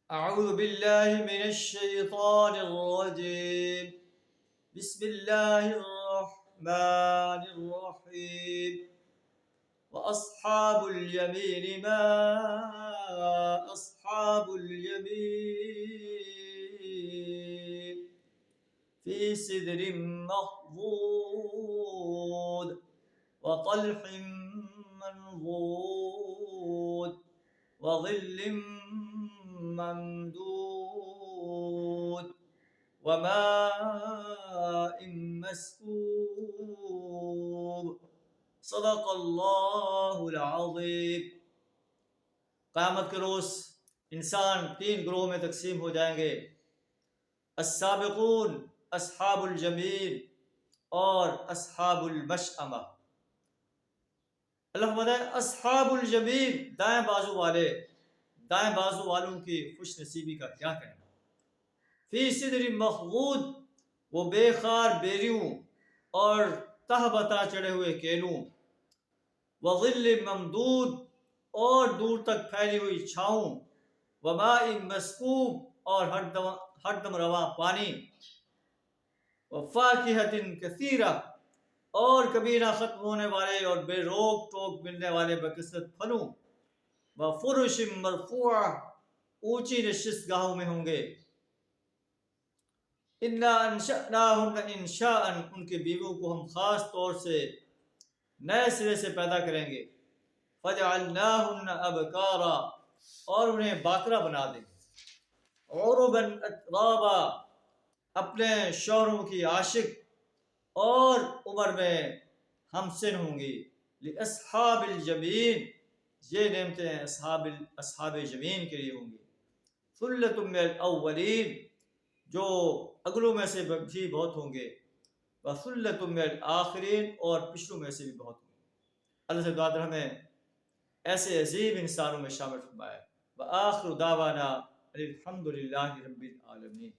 أعوذ بالله من الشيطان الرجيم. بسم الله الرحمن الرحيم. وأصحاب اليمين ما أصحاب اليمين في سدر مخضود وطلح منضود وظل ممدود وماء مسكوب. صدق اللہ العظیم. قیامت کے روز انسان 3 گروہ میں تقسیم ہو جائیں گے: السابقون، اصحاب الجمیل اور اصحاب المشأمہ. اللہ فرماتا ہے اصحاب الجمیل، دائیں بازو والے، دائیں بازو والوں کی خوش نصیبی کا کیا کہنا. فی صدر مخضود، وہ بے خار بیریوں اور تہ بتا چڑھے ہوئے کیلوں. وظل ممدود، اور دور تک پھیلی ہوئی چھاؤں. وماء مسکوب، اور ہر دم رواں پانی. وفاکہۃ کثیرہ، اور کبھی نہ ختم ہونے والے اور بے روک ٹوک ملنے والے بکثرت پھلوں. وفرش مرفوعہ، اونچی نشست گاہوں میں ہوں گے. انا انشأناہن انشاء، ان کے بیووں کو ہم خاص طور سے نئے سرے سے پیدا کریں گے. فجعلناہن ابکارا، اور انہیں باکرا بنا دیں گے. عربا اترابا، اپنے شوہروں کی عاشق اور عمر میں ہم سن ہوں گی. لاصحاب الجمین، یہ نعمتیں اصحاب جمین کے لیے ہوں گی. ثلۃ من الاولین، جو اگلوں میں سے بھی بہت ہوں گے. وثلۃ من الآخرین، اور پچھلوں میں سے بھی بہت ہوں گے. اللہ سے دعا ہمیں ایسے عظیم انسانوں میں شامل فرمائے. وآخر دعوانا الحمد للہ رب العالمین.